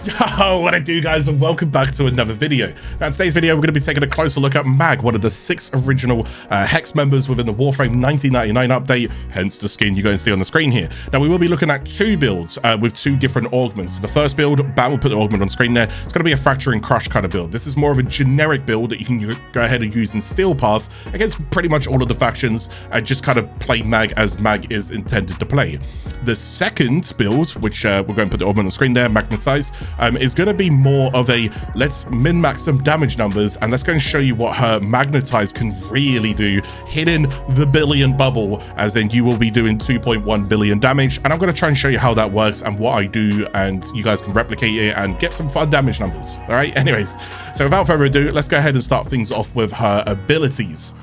Yo, what I do, guys, and welcome back to another video. Now, in today's video, we're going to be taking a closer look at Mag, one of the 6 original Hex members within the Warframe 1999 update, hence the skin you're going to see on the screen here. Now, we will be looking at 2 builds with 2 different augments. So the first build, Bam will put the augment on screen there. It's going to be a Fracture and Crush kind of build. This is more of a generic build that you can go ahead and use in Steel Path against pretty much all of the factions and just kind of play Mag as Mag is intended to play. The second build, which we're going to put the augment on the screen there, Magnetize, is going to be more of a let's min-max some damage numbers and let's go and show you what her Magnetize can really do, hitting the billion bubble, as in you will be doing 2.1 billion damage. And I'm going to try and show you how that works and what I do, and you guys can replicate it and get some fun damage numbers. All right, anyways, so without further ado, let's go ahead and start things off with her abilities.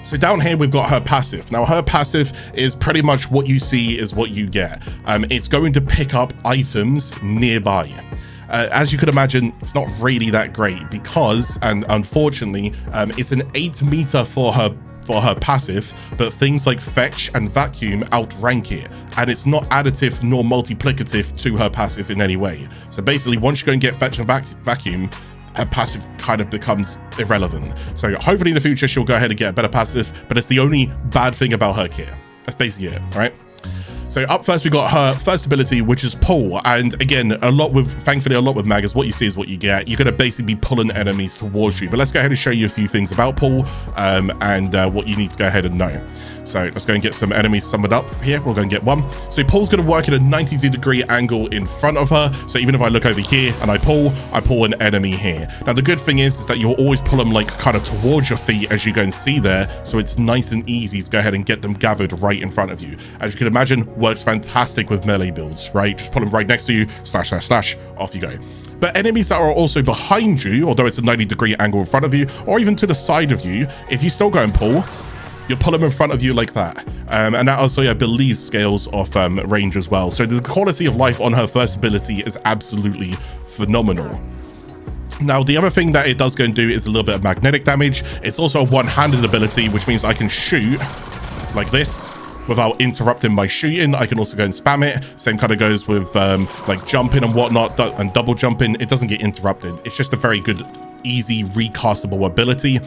So down here, we've got her passive. Now, her passive is pretty much what you see is what you get. It's going to pick up items nearby. As you could imagine, it's not really that great because, and unfortunately, it's an 8 meter for her passive, but things like fetch and vacuum outrank it, and it's not additive nor multiplicative to her passive in any way. So basically, once you go and get fetch and vacuum, her passive kind of becomes irrelevant. So hopefully in the future she'll go ahead and get a better passive, but it's the only bad thing about her kit. That's basically it, all right? So up first, we got her first ability, which is pull. And again, thankfully a lot with Mag is what you see is what you get. You're going to basically be pulling enemies towards you. But let's go ahead and show you a few things about pull and what you need to go ahead and know. So let's go and get some enemies summoned up here. We're going to get one. So pull's going to work at a 90-degree angle in front of her. So even if I look over here and I pull an enemy here. Now, the good thing is that you'll always pull them like kind of towards your feet, as you go and see there. So it's nice and easy to go ahead and get them gathered right in front of you. As you can imagine, works fantastic with melee builds, right? Just pull them right next to you, slash, slash, slash, off you go. But enemies that are also behind you, although it's a 90-degree angle in front of you, or even to the side of you, if you still go and pull, you'll pull them in front of you like that. And that also, I believe, scales off range as well. So the quality of life on her first ability is absolutely phenomenal. Now, the other thing that it does go and do is a little bit of magnetic damage. It's also a one-handed ability, which means I can shoot like this without interrupting my shooting. I can also go and spam it. Same kind of goes with like jumping and whatnot, and double jumping. It doesn't get interrupted. It's just a very good, easy recastable ability. It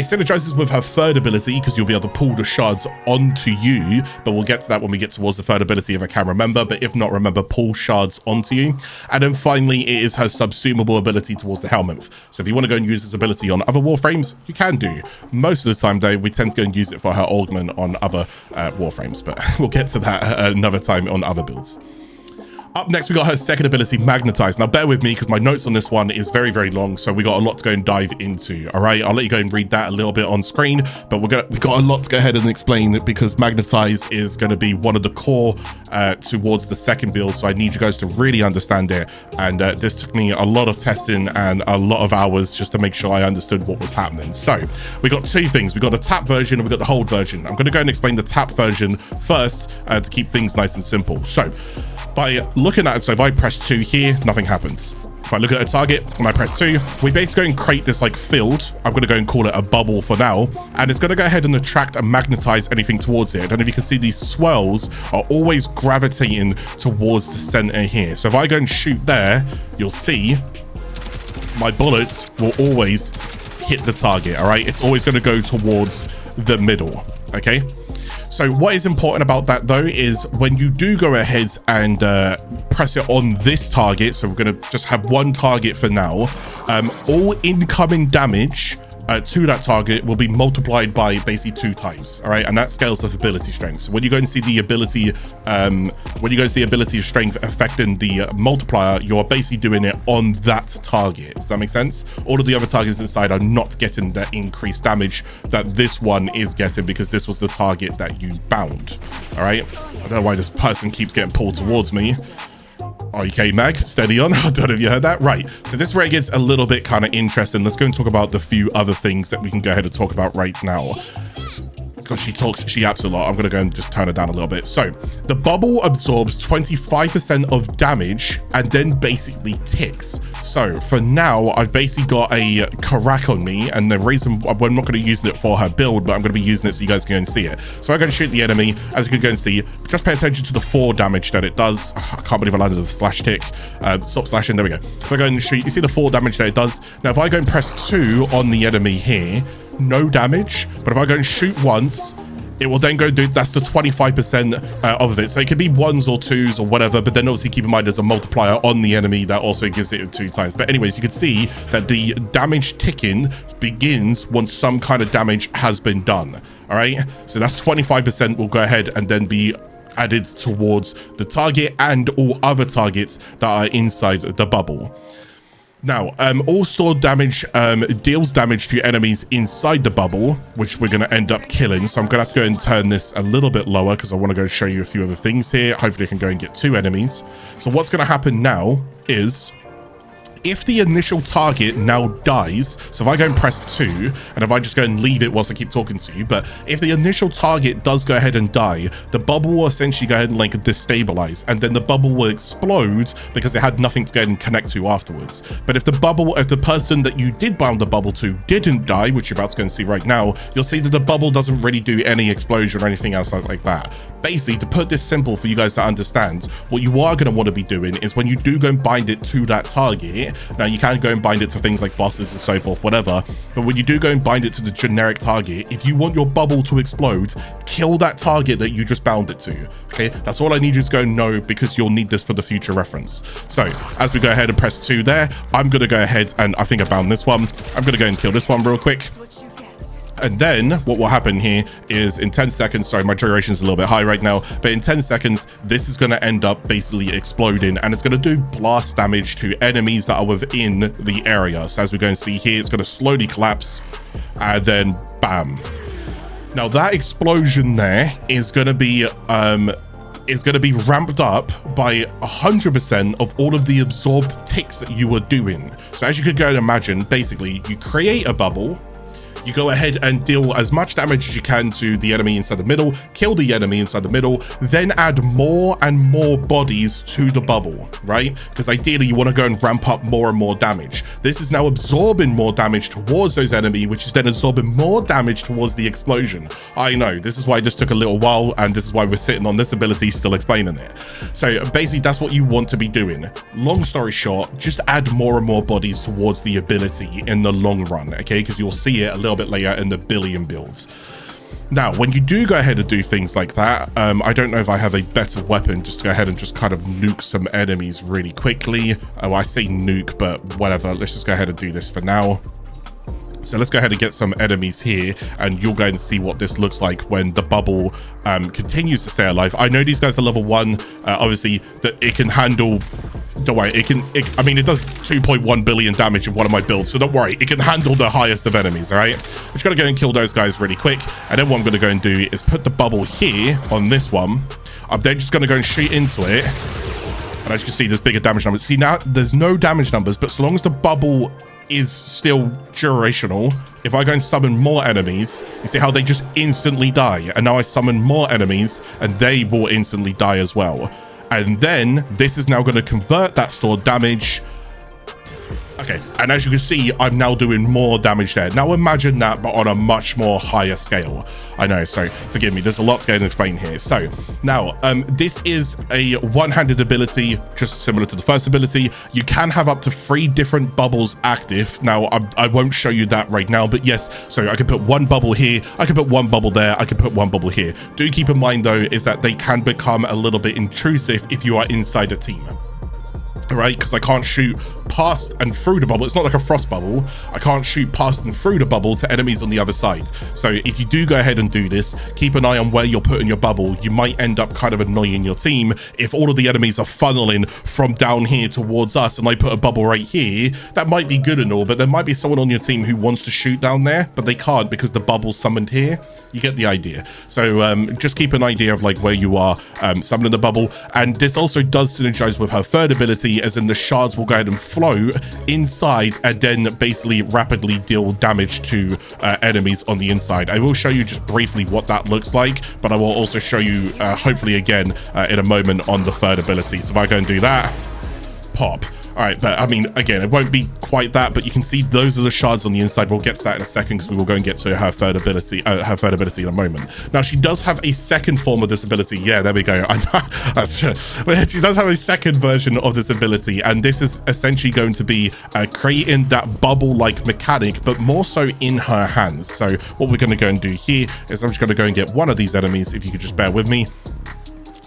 synergizes with her third ability because you'll be able to pull the shards onto you, but we'll get to that when we get towards the third ability if I can remember. But if not, remember, pull shards onto you. And then finally, it is her subsumable ability towards the helmet. So if you want to go and use this ability on other Warframes, you can do. Most of the time though, we tend to go and use it for her augment on other Warframes, but we'll get to that another time on other builds. Up next, we got her second ability, Magnetize. Now, bear with me because my notes on this one is very, very long, so we got a lot to go and dive into. All right, I'll let you go and read that a little bit on screen, but we got a lot to go ahead and explain because Magnetize is going to be one of the core towards the second build, so I need you guys to really understand it. And this took me a lot of testing and a lot of hours just to make sure I understood what was happening. So we got 2 things. We got the tap version and we got the hold version. I'm going to go and explain the tap version first to keep things nice and simple. So by looking at it, so if I press 2 here, nothing happens. If I look at a target and I press 2, we basically go and create this like field. I'm going to go and call it a bubble for now. And it's going to go ahead and attract and magnetize anything towards it. And if you can see, these swirls are always gravitating towards the center here. So if I go and shoot there, you'll see my bullets will always hit the target. All right. It's always going to go towards the middle. Okay. So what is important about that though is when you do go ahead and press it on this target, so we're going to just have one target for now, all incoming damage to that target will be multiplied by basically 2 times. All right, and that scales with ability strength. So when you go and see the ability of strength affecting the multiplier, you're basically doing it on that target. Does that make sense? All of the other targets inside are not getting that increased damage that this one is getting because this was the target that you bound. All right, I don't know why this person keeps getting pulled towards me. Okay, Mag, steady on. I don't know if you heard that. Right, so this is where it gets a little bit kind of interesting. Let's go and talk about the few other things that we can go ahead and talk about right now. God, she yaps a lot. I'm gonna go and just turn it down a little bit. So the bubble absorbs 25% of damage and then basically ticks. So for now, I've basically got a Karak on me, and the reason we're not going to use it for her build, but I'm going to be using it so you guys can go and see it. So I'm going to shoot the enemy. As you can go and see, just pay attention to the 4 damage that it does. I can't believe I landed the slash tick. Stop slashing. There we go. If I go and shoot, you see the 4 damage that it does. Now, if I go and press 2 on the enemy here, no damage. But if I go and shoot once, it will then go do, that's the 25% of it. So it could be 1s or 2s or whatever, but then obviously keep in mind there's a multiplier on the enemy that also gives it 2 times. But anyways, you can see that the damage ticking begins once some kind of damage has been done. All right, so that's 25% will go ahead and then be added towards the target and all other targets that are inside the bubble. Now, all stored damage deals damage to enemies inside the bubble, which we're going to end up killing. So I'm going to have to go and turn this a little bit lower because I want to go show you a few other things here. Hopefully I can go and get 2 enemies. So what's going to happen now is, if the initial target now dies, so if I go and press 2, and if I just go and leave it whilst I keep talking to you, but if the initial target does go ahead and die, the bubble will essentially go ahead and like destabilize, and then the bubble will explode because it had nothing to go ahead and connect to afterwards. But if the person that you did bound the bubble to didn't die, which you're about to go and see right now, you'll see that the bubble doesn't really do any explosion or anything else like that. Basically, to put this simple for you guys to understand, what you are going to want to be doing is when you do go and bind it to that target, now you can go and bind it to things like bosses and so forth, whatever, but when you do go and bind it to the generic target, if you want your bubble to explode, kill that target that you just bound it to. Okay, that's all I need you to go and know, because you'll need this for the future reference. So as we go ahead and press 2 there, I'm going to go ahead and I think I bound this one. I'm going to go and kill this one real quick. And then what will happen here is in 10 seconds, sorry, my duration is a little bit high right now, but in 10 seconds, this is going to end up basically exploding, and it's going to do blast damage to enemies that are within the area. So as we go and see here, it's going to slowly collapse, and then bam. Now that explosion there is going to be ramped up by 100% of all of the absorbed ticks that you were doing. So as you could go and imagine, basically you create a bubble, you go ahead and deal as much damage as you can to the enemy inside the middle, kill the enemy inside the middle, then add more and more bodies to the bubble, right? Because ideally you want to go and ramp up more and more damage. This is now absorbing more damage towards those enemies, which is then absorbing more damage towards the explosion. I know, this is why this took a little while, and this is why we're sitting on this ability still explaining it. So basically that's what you want to be doing. Long story short, just add more and more bodies towards the ability in the long run, okay? Because you'll see it a little bit later in the billion builds. Now, when you do go ahead and do things like that, I don't know if I have a better weapon just to go ahead and just kind of nuke some enemies really quickly. Oh, I say nuke, but whatever. Let's just go ahead and do this for now. So let's go ahead and get some enemies here, and you'll go and see what this looks like when the bubble continues to stay alive. I know these guys are level 1. Obviously, that it can handle... Don't worry, I mean, it does 2.1 billion damage in one of my builds, so don't worry, it can handle the highest of enemies, all right? I'm just gonna go and kill those guys really quick, and then what I'm gonna go and do is put the bubble here on this one. I'm then just gonna go and shoot into it, and as you can see, there's bigger damage numbers. See, now there's no damage numbers, but so long as the bubble is still durational, if I go and summon more enemies, you see how they just instantly die, and now I summon more enemies, and they will instantly die as well. And then this is now going to convert that stored damage. Okay, and as you can see, I'm now doing more damage there. Now imagine that, but on a much more higher scale. I know, so forgive me, there's a lot to go and explain here. So now, this is a one-handed ability, just similar to the first ability. You can have up to 3 different bubbles active. Now, I won't show you that right now, but yes, so I can put 1 bubble here, I can put 1 bubble there, I can put 1 bubble here. Do keep in mind, though, is that they can become a little bit intrusive if you are inside a team. Right, because I can't shoot past and through the bubble. It's not like a frost bubble. I can't shoot past and through the bubble to enemies on the other side. So if you do go ahead and do this, keep an eye on where you're putting your bubble. You might end up kind of annoying your team if all of the enemies are funneling from down here towards us, and I put a bubble right here. That might be good and all, but there might be someone on your team who wants to shoot down there, but they can't because the bubble's summoned here. You get the idea. So just keep an idea of like where you are summoning the bubble. And this also does synergize with her third ability, ability, as in the shards will go ahead and flow inside and then basically rapidly deal damage to enemies on the inside. I will show you just briefly what that looks like, but I will also show you hopefully again in a moment on the third ability. So if I go and do that, pop. All right, but I mean, again, it won't be quite that, but you can see those are the shards on the inside. We'll get to that in a second because we will go and get to her third ability in a moment. Now, she does have a second form of this ability. Yeah, there we go. She does have a second version of this ability, and this is essentially going to be creating that bubble-like mechanic, but more so in her hands. So what we're going to go and do here is I'm just going to go and get one of these enemies, if you could just bear with me.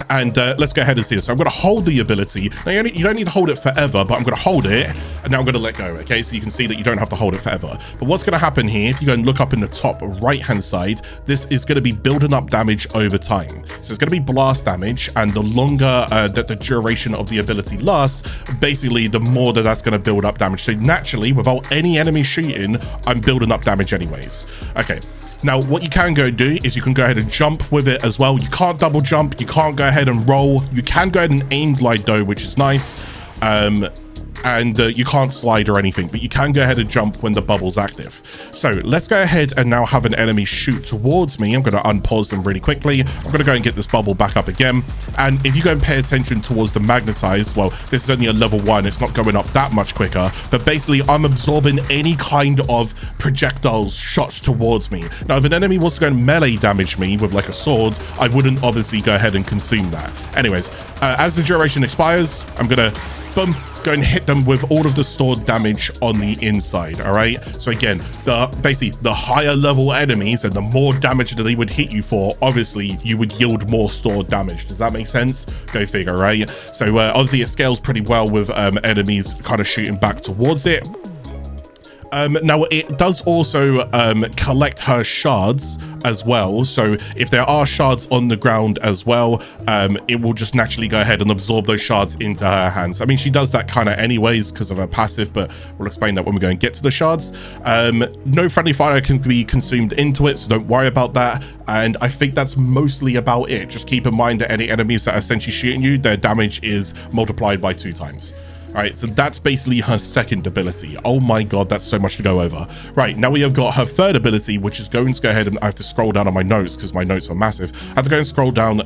And let's go ahead and see this. So I'm going to hold the ability. Now, you don't need to hold it forever, but I'm going to hold it, and now I'm going to let go, okay? So you can see that you don't have to hold it forever. But what's going to happen here, if you go and look up in the top right-hand side, this is going to be building up damage over time. So it's going to be blast damage, and the longer that the duration of the ability lasts, basically, the more that that's going to build up damage. So naturally, without any enemy shooting, I'm building up damage anyways. Okay. Now, what you can go do is you can go ahead and jump with it as well. You can't double jump. You can't go ahead and roll. You can go ahead and aim glide though, which is nice. And you can't slide or anything, but you can go ahead and jump when the bubble's active. So let's go ahead and now have an enemy shoot towards me. I'm going to unpause them really quickly. I'm going to go and get this bubble back up again. And if you go and pay attention towards the Magnetize, well, this is only a level 1. It's not going up that much quicker, but basically I'm absorbing any kind of projectiles shots towards me. Now, if an enemy was to go and melee damage me with like a sword, I wouldn't obviously go ahead and consume that. Anyways, as the duration expires, I'm going to boom, go and hit them with all of the stored damage on the inside. All right, so again, basically the higher level enemies and the more damage that they would hit you for, obviously you would yield more stored damage. Does that make sense? Go figure, right? So obviously it scales pretty well with enemies kind of shooting back towards it. Now it does also collect her shards as well, so if there are shards on the ground as well, it will just naturally go ahead and absorb those shards into her hands. I mean, she does that kind of anyways because of her passive, but we'll explain that when we go and get to the shards. No friendly fire can be consumed into it, so don't worry about that. And I think that's mostly about it. Just keep in mind that any enemies that are essentially shooting you, their damage is multiplied by 2 times. All right, so that's basically her second ability. Oh my god, that's so much to go over. Right, now we have got her third ability, which is going to go ahead and I have to scroll down on my notes because my notes are massive. I have to go and scroll down.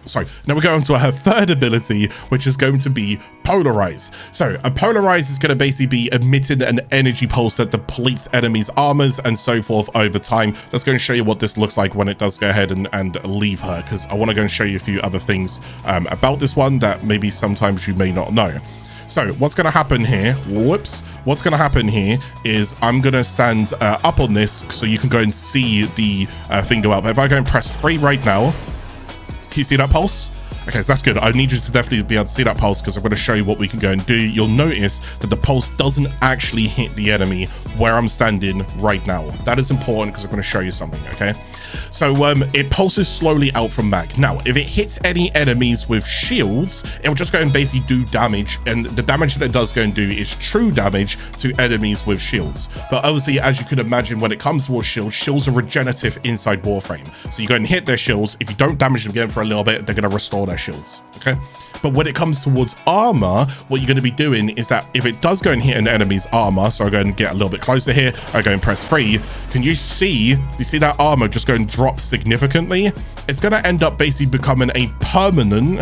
Sorry, now we're going to her third ability, which is going to be Polarize. So a Polarize is going to basically be emitting an energy pulse that depletes enemies' armors and so forth over time. Let's go and show you what this looks like when it does go ahead and leave her, because I want to go and show you a few other things about this one that maybe sometimes you may not know. So what's going to happen here, whoops, what's going to happen here is I'm going to stand up on this so you can go and see the thing go up. If I go and press 3 right now, can you see that pulse? Okay, so that's good. I need you to definitely be able to see that pulse because I'm going to show you what we can go and do. You'll notice that the pulse doesn't actually hit the enemy where I'm standing right now. That is important because I'm going to show you something, okay? So it pulses slowly out from Mag. Now, if it hits any enemies with shields, it will just go and basically do damage. And the damage that it does go and do is true damage to enemies with shields. But obviously, as you could imagine, when it comes towards shields, shields are regenerative inside Warframe. So you go and hit their shields. If you don't damage them again for a little bit, they're going to restore their shields, okay? But when it comes towards armor, what you're going to be doing is that if it does go and hit an enemy's armor, so I go and get a little bit closer here, I go and press 3, can you see that armor just go and drop significantly? It's going to end up basically becoming a permanent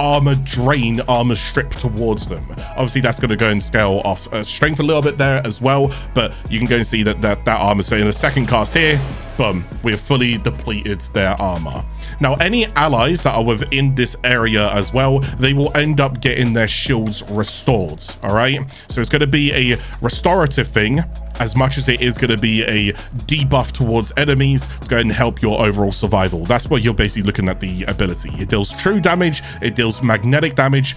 armor drain, armor strip towards them. Obviously that's going to go and scale off strength a little bit there as well, but you can go and see that armor. So in the second cast here, boom, we've fully depleted their armor. Now, any allies that are within this area as well, they will end up getting their shields restored, all right? So it's going to be a restorative thing as much as it is going to be a debuff towards enemies to go and help your overall survival. That's what you're basically looking at the ability. It deals true damage, it deals magnetic damage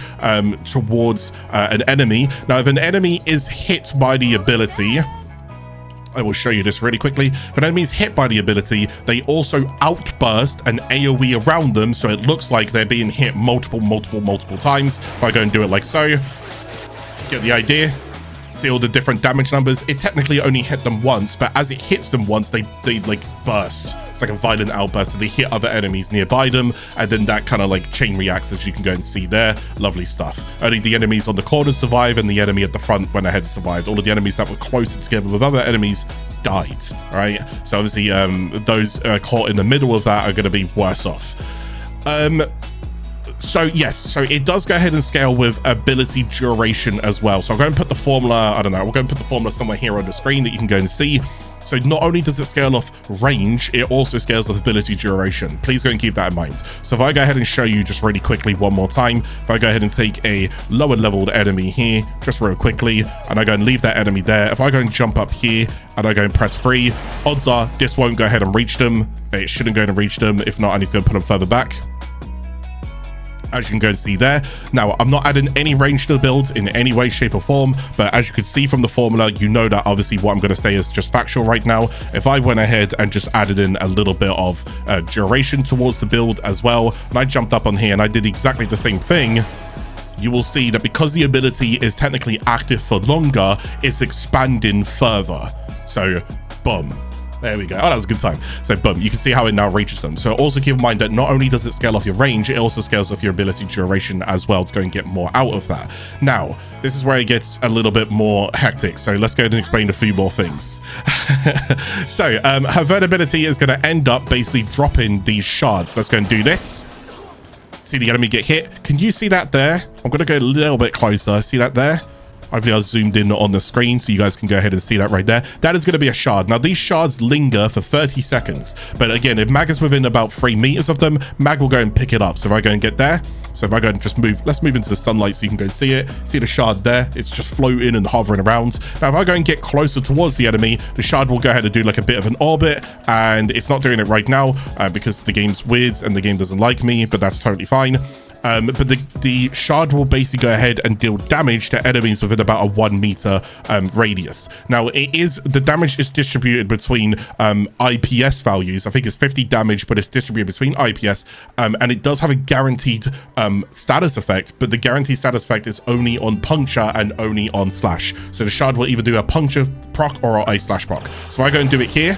towards an enemy. Now, if an enemy is hit by the ability, I will show you this really quickly. If an enemy is hit by the ability, they also outburst an AoE around them, so it looks like they're being hit multiple times. If I go and do it like so, get the idea. See all the different damage numbers. It technically only hit them once, but as it hits them once, they like burst. It's like a violent outburst, so they hit other enemies nearby them, and then that kind of like chain reacts, as you can go and see there. Lovely stuff. Only the enemies on the corners survive, and the enemy at the front went ahead and survived. All of the enemies that were closer together with other enemies died. All right, so obviously those caught in the middle of that are going to be worse off. So yes, so it does go ahead and scale with ability duration as well. So I'll go and put the formula, I don't know, we'll go and put the formula somewhere here on the screen that you can go and see. So not only does it scale off range, it also scales off ability duration. Please go and keep that in mind. So if I go ahead and show you just really quickly one more time, if I go ahead and take a lower leveled enemy here, just real quickly, and I go and leave that enemy there. If I go and jump up here and I go and press 3, odds are this won't go ahead and reach them. It shouldn't go and reach them. If not, I need to go and put them further back, as you can go and see there. Now, I'm not adding any range to the build in any way, shape, or form, but as you can see from the formula, you know that obviously what I'm going to say is just factual right now. If I went ahead and just added in a little bit of duration towards the build as well, and I jumped up on here and I did exactly the same thing, you will see that because the ability is technically active for longer, it's expanding further. So, boom. There we go. Oh, that was a good time. So boom, you can see how it now reaches them. So also keep in mind that not only does it scale off your range, it also scales off your ability duration as well to go and get more out of that. Now, this is where it gets a little bit more hectic. So let's go ahead and explain a few more things. So her third ability is going to end up basically dropping these shards. Let's go and do this. See the enemy get hit. Can you see that there? I'm going to go a little bit closer. See that there? Hopefully I zoomed in on the screen so you guys can go ahead and see that right there. That is going to be a shard. Now, these shards linger for 30 seconds. But again, if Mag is within about 3 meters of them, Mag will go and pick it up. So if I go and get there, so if I go and just move, let's move into the sunlight so you can go and see it. See the shard there? It's just floating and hovering around. Now, if I go and get closer towards the enemy, the shard will go ahead and do like a bit of an orbit. And it's not doing it right now because the game's weird and the game doesn't like me, but that's totally fine. But the shard will basically go ahead and deal damage to enemies within about a 1 meter radius. Now, the damage is distributed between IPS values. I think it's 50 damage, but it's distributed between IPS, and it does have a guaranteed status effect, but the guaranteed status effect is only on puncture and only on slash. So the shard will either do a puncture proc or a slash proc. So I go and do it here.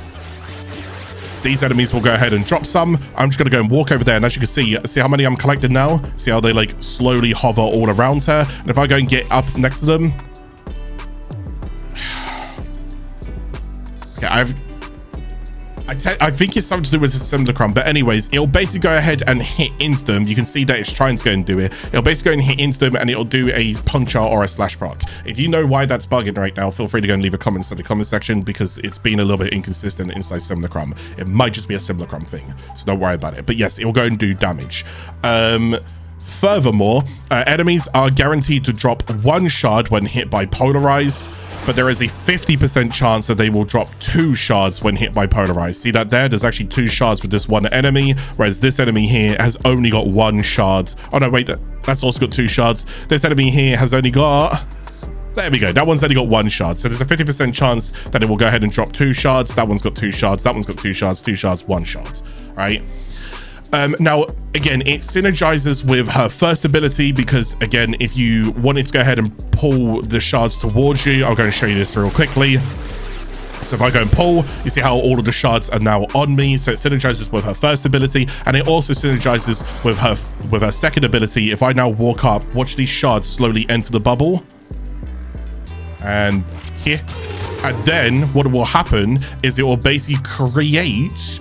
These enemies will go ahead and drop some. I'm just going to go and walk over there. And as you can see how many I'm collecting now? See how they like slowly hover all around her? And if I go and get up next to them. Okay, I think it's something to do with the simulacrum, but anyways, it'll basically go ahead and hit into them. You can see that it's trying to go and do it. It'll basically go and hit into them, and it'll do a puncture or a slash proc. If you know why that's bugging right now, feel free to go and leave a comment in the comment section, because it's been a little bit inconsistent inside simulacrum. It might just be a simulacrum thing, so don't worry about it. But yes, it will go and do damage. Furthermore, enemies are guaranteed to drop 1 shard when hit by Polarize, but there is a 50% chance that they will drop 2 shards when hit by Polarize. See that there? There's actually 2 shards with this one enemy, whereas this enemy here has only got 1 shard. Oh no, wait, that's also got 2 shards. This enemy here has only got... There we go. That one's only got 1 shard. So there's a 50% chance that it will go ahead and drop 2 shards. That one's got 2 shards. That one's got 2 shards, 2 shards, 1 shard. Right? Now, again, it synergizes with her first ability because, again, if you wanted to go ahead and pull the shards towards you, I'll go and show you this real quickly. So if I go and pull, you see how all of the shards are now on me. So it synergizes with her first ability, and it also synergizes with her second ability. If I now walk up, watch these shards slowly enter the bubble. And here. And then what will happen is it will basically create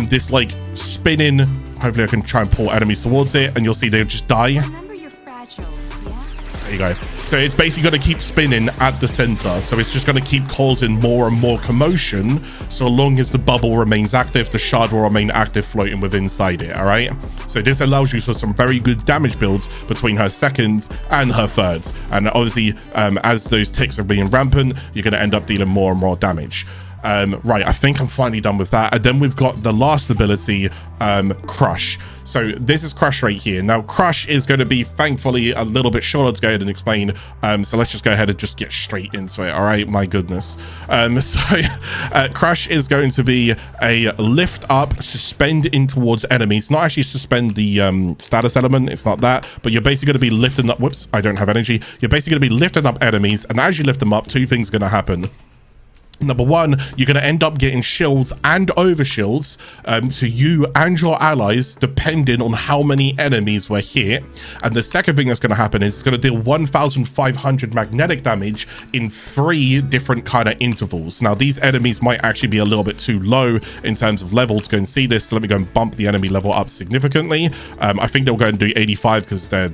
this like spinning. Hopefully I can try and pull enemies towards it, and you'll see they'll just die. Remember you're fragile, yeah? There you go. So it's basically going to keep spinning at the center. So it's just going to keep causing more and more commotion. So long as the bubble remains active, the shard will remain active floating within inside it. All right. So this allows you for some very good damage builds between her seconds and her thirds. And obviously, as those ticks are being rampant, you're going to end up dealing more and more damage. Right, I think I'm finally done with that. And then we've got the last ability, Crush. So this is Crush right here. Now, Crush is going to be, thankfully, a little bit shorter to go ahead and explain. So let's just go ahead and just get straight into it. All right, my goodness. Crush is going to be a lift up, suspend in towards enemies. Not actually suspend the status element. It's not that. But you're basically going to be lifting up. Whoops, I don't have energy. You're basically going to be lifting up enemies. And as you lift them up, 2 things are going to happen. Number one, you're going to end up getting shields and overshields to you and your allies, depending on how many enemies were hit. And the second thing that's going to happen is it's going to deal 1,500 magnetic damage in 3 different kind of intervals. Now, these enemies might actually be a little bit too low in terms of level to go and see this. So let me go and bump the enemy level up significantly. I think they'll go and do 85 because they're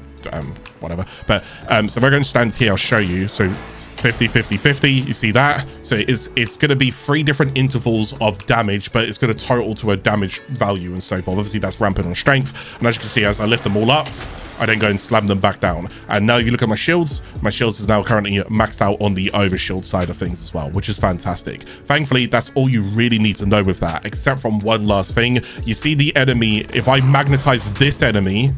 whatever, but so we're going to stand here. I'll show you. So it's 50 50 50, you see that? So it's going to be 3 different intervals of damage, but it's going to total to a damage value and so forth. Obviously that's ramping on strength, and as you can see, as I lift them all up, I then go and slam them back down. And now if you look at my shields is now currently maxed out on the overshield side of things as well, which is fantastic. Thankfully, that's all you really need to know with that, except from one last thing. You see the enemy, if I magnetize this enemy,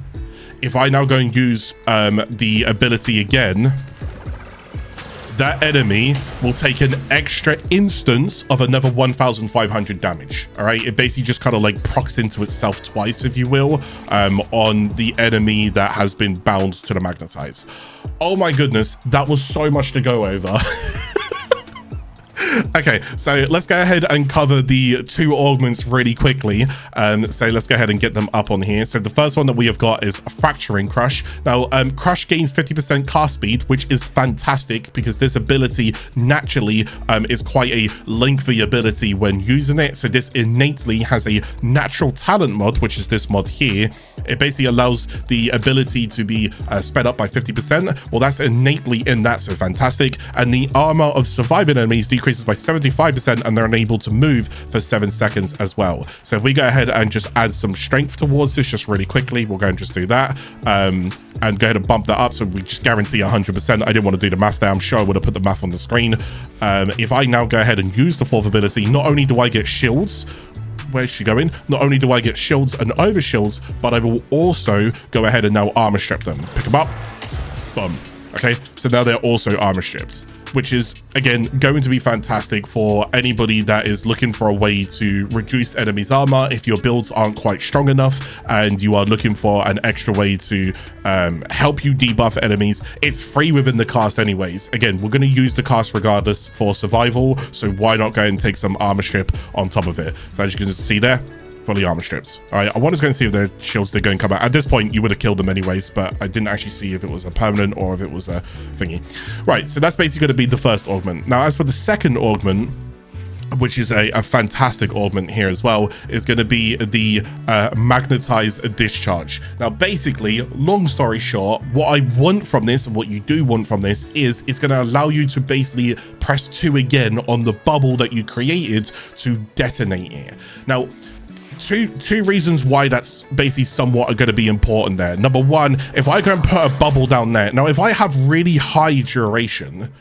if I now go and use the ability again, that enemy will take an extra instance of another 1,500 damage. All right, it basically just kind of like procs into itself twice, if you will, on the enemy that has been bound to the Magnetize. Oh my goodness, that was so much to go over. Okay, so let's go ahead and cover the 2 augments really quickly. So let's go ahead and get them up on here. So the first one that we have got is Fracturing Crush. Now, Crush gains 50% cast speed, which is fantastic because this ability naturally is quite a lengthy ability when using it. So this innately has a natural talent mod, which is this mod here. It basically allows the ability to be sped up by 50%. Well, that's innately in that, so fantastic. And the armor of surviving enemies decreases by 75%, and they're unable to move for 7 seconds as well. So if we go ahead and just add some strength towards this just really quickly, we'll go and just do that and go ahead and bump that up, so we just guarantee 100%. I didn't want to do the math there. I'm sure I would have put the math on the screen. If I now go ahead and use the 4th ability, not only do I get shields, where's she going? Not only do I get shields and overshields, but I will also go ahead and now armor strip them. Pick them up, boom. Okay, so now they're also armor strips, which is, again, going to be fantastic for anybody that is looking for a way to reduce enemies' armor if your builds aren't quite strong enough and you are looking for an extra way to help you debuff enemies. It's free within the cast anyways. Again, we're going to use the cast regardless for survival, so why not go and take some armor strip on top of it? So as you can see there, fully armor strips. All right, I want to go and see if the shields they're going to come out. At this point, you would have killed them anyways, but I didn't actually see if it was a permanent or if it was a thingy. Right, so that's basically going to be the first augment. Now, as for the second augment, which is a fantastic augment here as well, is going to be the Magnetize Discharge. Now, basically, long story short, what I want from this and what you do want from this is it's going to allow you to basically press 2 again on the bubble that you created to detonate it. Now, two reasons why that's basically somewhat going to be important there. Number one, if I go and put a bubble down there, now if I have really high duration,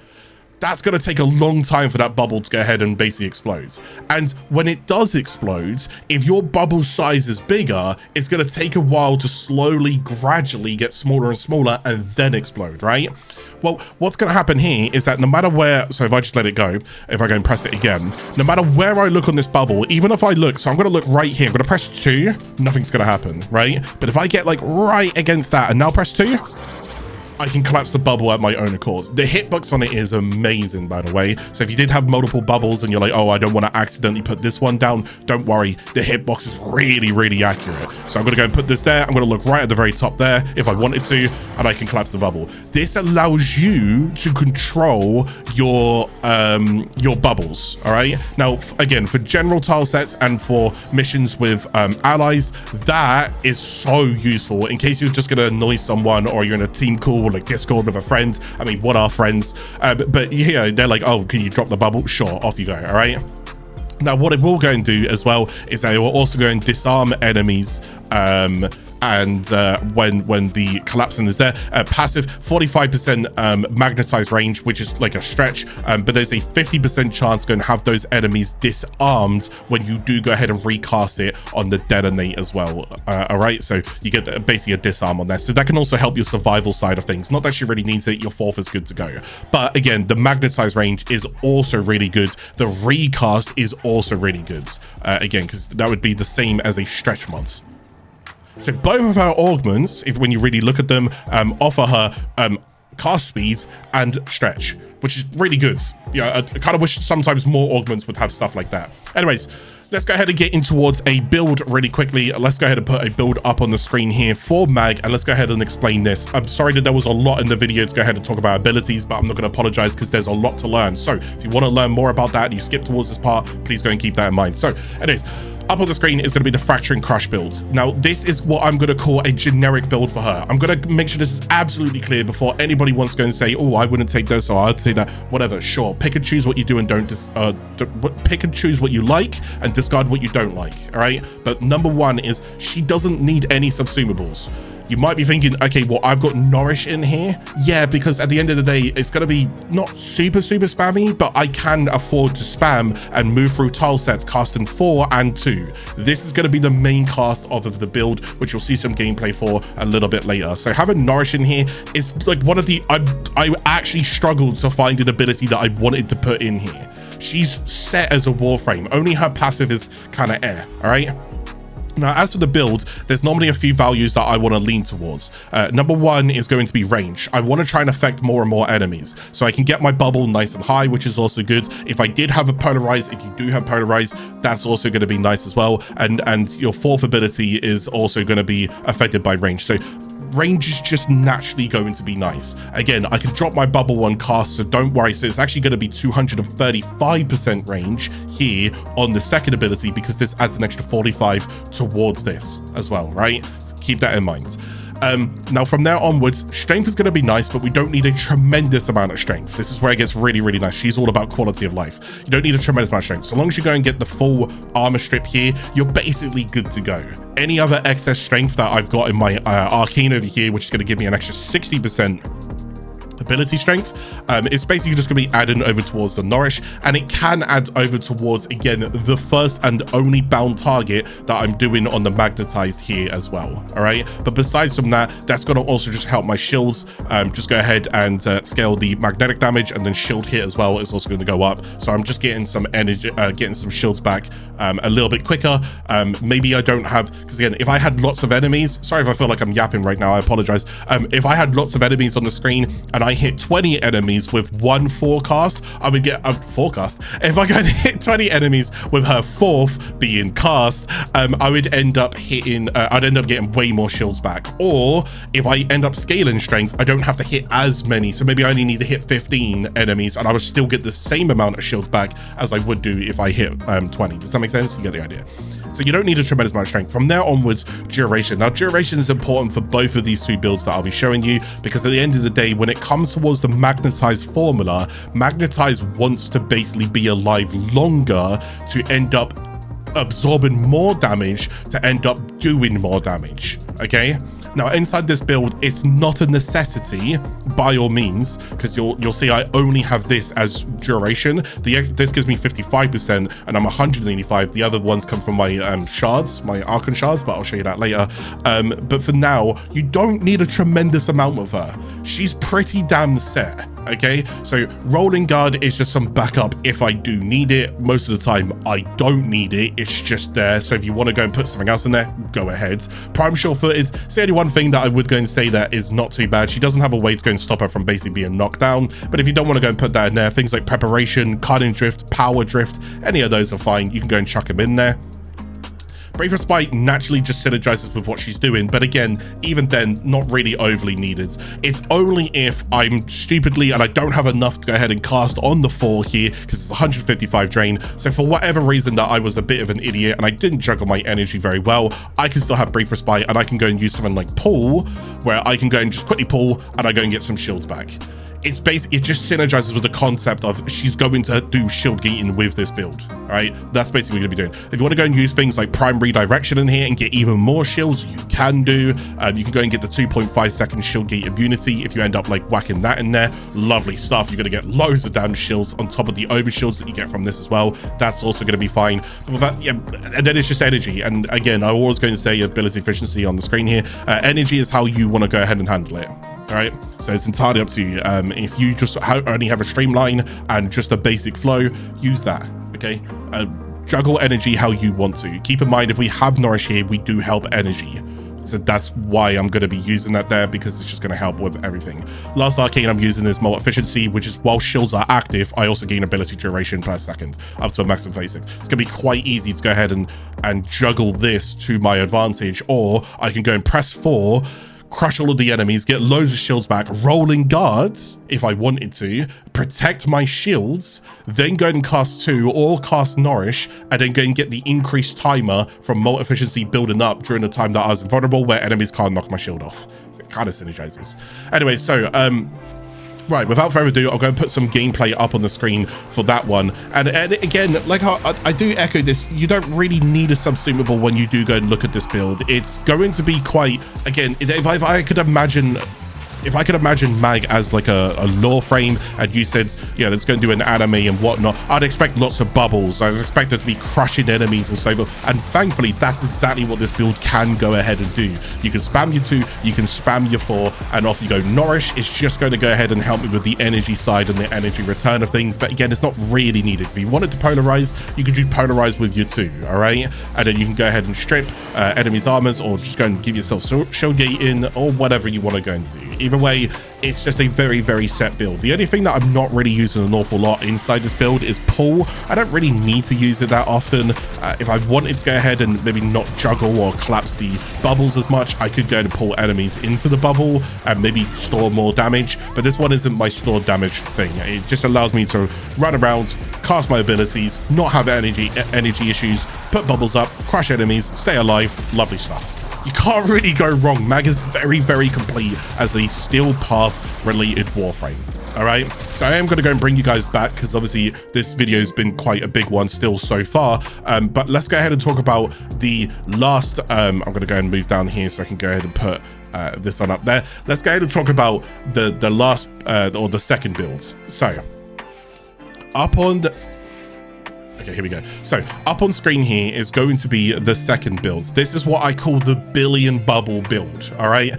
that's going to take a long time for that bubble to go ahead and basically explode. And when it does explode, if your bubble size is bigger, it's going to take a while to slowly, gradually get smaller and smaller and then explode, right? Well, what's going to happen here is that no matter where, so if I just let it go, if I go and press it again, no matter where I look on this bubble, even if I look, so I'm going to look right here, I'm going to press 2, nothing's going to happen, right? But if I get like right against that and now press 2, I can collapse the bubble at my own accord. The hitbox on it is amazing, by the way. So if you did have multiple bubbles and you're like, oh, I don't want to accidentally put this one down, don't worry. The hitbox is really, really accurate. So I'm going to go and put this there. I'm going to look right at the very top there if I wanted to, and I can collapse the bubble. This allows you to control your bubbles, all right? Now, again, for general tile sets and for missions with allies, that is so useful in case you're just going to annoy someone or you're in a team call like Discord with a friend. I mean, what are friends? But yeah, they're like, oh, can you drop the bubble? Sure, off you go. All right. Now, what it will go and do as well is they will also go and disarm enemies. And when the collapsing is there, passive 45% magnetized range, which is like a stretch, but there's a 50% chance going to have those enemies disarmed when you do go ahead and recast it on the detonate as well. All right, so you get basically a disarm on there, so that can also help your survival side of things. Not that she really needs it, your 4th is good to go, but again, the magnetized range is also really good. The recast is also really good, again, because that would be the same as a stretch mod. So both of her augments, when you really look at them, offer her cast speed, and stretch, which is really good. Yeah, I kind of wish sometimes more augments would have stuff like that. Anyways, let's go ahead and get in towards a build really quickly. Let's go ahead and put a build up on the screen here for Mag, and let's go ahead and explain this. I'm sorry that there was a lot in the video to go ahead and talk about abilities, but I'm not going to apologize because there's a lot to learn. So if you want to learn more about that and you skip towards this part, please go and keep that in mind. So anyways, up on the screen is going to be the Fracture and Crush build. Now, this is what I'm going to call a generic build for her. I'm going to make sure this is absolutely clear before anybody wants to go and say, oh, I wouldn't take this or I'd take that. Whatever, sure. Pick and choose what you do and don't. Pick and choose what you like and discard what you don't like, all right? But number one is she doesn't need any subsumables. You might be thinking, okay, well, I've got Nourish in here. Yeah, because at the end of the day, it's going to be not super spammy, but I can afford to spam and move through tile sets casting 4 and 2. This is going to be the main cast of the build, which you'll see some gameplay for a little bit later. So having Nourish in here is like one of the, I actually struggled to find an ability that I wanted to put in here. She's set as a Warframe. Only her passive is kind of air, all right? Now, as for the build, there's normally a few values that I want to lean towards. Number one is going to be range. I want to try and affect more and more enemies, so I can get my bubble nice and high, which is also good. If I did have a Polarize, if you do have Polarize, that's also going to be nice as well. And your fourth ability is also going to be affected by range. So range is just naturally going to be nice. Again, I can drop my bubble one cast, so don't worry. So it's actually going to be 235% range here on the second ability, because this adds an extra 45 towards this as well, right? So keep that in mind. Now from there onwards, strength is going to be nice, but we don't need a tremendous amount of strength. This is where it gets really nice. She's all about quality of life. You don't need a tremendous amount of strength. So long as you go and get the full armor strip here, you're basically good to go. Any other excess strength that I've got in my Arcane over here, which is going to give me an extra 60% ability strength, it's basically just going to be added over towards the Nourish, and it can add over towards, again, the first and only bound target that I'm doing on the Magnetize here as well, all right? But besides from that, that's going to also just help my shields. Just go ahead and scale the magnetic damage, and then shield hit as well is also going to go up. So I'm just getting some energy, getting some shields back a little bit quicker. Maybe I don't have, because again, if I had lots of enemies, sorry if I feel like I'm yapping right now, I apologize. If I had lots of enemies on the screen and I hit 20 enemies with one forecast, I would get a forecast. If I go and hit 20 enemies with her fourth being cast, I would end up hitting, I'd end up getting way more shields back. Or if I end up scaling strength, I don't have to hit as many. So maybe I only need to hit 15 enemies and I would still get the same amount of shields back as I would do if I hit 20. Does that make sense? You get the idea. So you don't need a tremendous amount of strength. From there onwards, duration. Now, duration is important for both of these two builds that I'll be showing you, because at the end of the day, when it comes towards the Magnetize formula, Magnetize wants to basically be alive longer to end up absorbing more damage, to end up doing more damage, okay? Now, inside this build, it's not a necessity by all means, because you'll see I only have this as duration. This gives me 55% and I'm 185. The other ones come from my shards, my Archon Shards, but I'll show you that later. But for now, you don't need a tremendous amount of her. She's pretty damn set. Okay, so rolling guard is just some backup if I do need it. Most of the time I don't need it, it's just there. So if you want to go and put something else in there, go ahead. Prime sure-footed, it's the only one thing that I would go and say that is not too bad. She doesn't have a way to go and stop her from basically being knocked down, but if you don't want to go and put that in there, things like preparation, carding drift, power drift, any of those are fine. You can go and chuck them in there. Brave Respite naturally just synergizes with what she's doing, but again, even then, not really overly needed. It's only if I'm stupidly and I don't have enough to go ahead and cast on the 4 here, because it's 155 drain. So for whatever reason that I was a bit of an idiot and I didn't juggle my energy very well, I can still have Brief Respite and I can go and use something like Pull, where I can go and just quickly pull and I go and get some shields back. It's basically, it just synergizes with the concept of she's going to do shield gating with this build, all right? That's basically what you're gonna be doing. If you want to go and use things like prime redirection in here and get even more shields, you can do. You can go and get the 2.5 second shield gate immunity if you end up like whacking that in there. Lovely stuff. You're gonna get loads of damage shields on top of the over shields that you get from this as well. That's also gonna be fine. But with that, yeah, and then it's just energy. And again, I'm always going to say ability efficiency on the screen here. Energy is how you want to go ahead and handle it. All right, so it's entirely up to you. If you just only have a streamline and just a basic flow, use that, okay? Juggle energy how you want to. Keep in mind, if we have Nourish here, we do help energy. So that's why I'm going to be using that there, because it's just going to help with everything. Last arcane I'm using is more efficiency, which is while shields are active, I also gain ability duration per second up to a max of 36. It's going to be quite easy to go ahead and juggle this to my advantage, or I can go and press 4, crush all of the enemies, get loads of shields back, rolling guards if I wanted to, protect my shields, then go and cast 2 or cast Nourish, and then go and get the increased timer from more efficiency building up during the time that I was invulnerable, where enemies can't knock my shield off. So it kind of synergizes. Anyway, so right, without further ado, I'll go and put some gameplay up on the screen for that one. And again, like I do echo this, you don't really need a subsumable when you do go and look at this build. It's going to be quite, again, if I could imagine Mag as like a lore frame, and you said, yeah, let's go and do an anime and whatnot, I'd expect lots of bubbles. I'd expect it to be crushing enemies and so forth. And thankfully, that's exactly what this build can go ahead and do. You can spam your 2, you can spam your 4, and off you go. Nourish is just going to go ahead and help me with the energy side and the energy return of things. But again, it's not really needed. If you wanted to polarize, you could do polarize with your 2, all right? And then you can go ahead and strip enemies' armors, or just go and give yourself shield gating, or whatever you want to go and do. Either way, it's just a very, very set build. The only thing that I'm not really using an awful lot inside this build is pull. I don't really need to use it that often. If I wanted to go ahead and maybe not juggle or collapse the bubbles as much, I could go and pull enemies into the bubble and maybe store more damage. But this one isn't my stored damage thing. It just allows me to run around, cast my abilities, not have energy issues, put bubbles up, crush enemies, stay alive. Lovely stuff. You can't really go wrong. Mag is very, very complete as a Steel Path related Warframe. All right, so I am going to go and bring you guys back, because obviously this video has been quite a big one still so far. But let's go ahead and talk about the last. I'm going to go and move down here so I can go ahead and put this on up there. Let's go ahead and talk about the last or the second builds. So up on okay, here we go. So up on screen here is going to be the second build. This is what I call the billion bubble build. All right.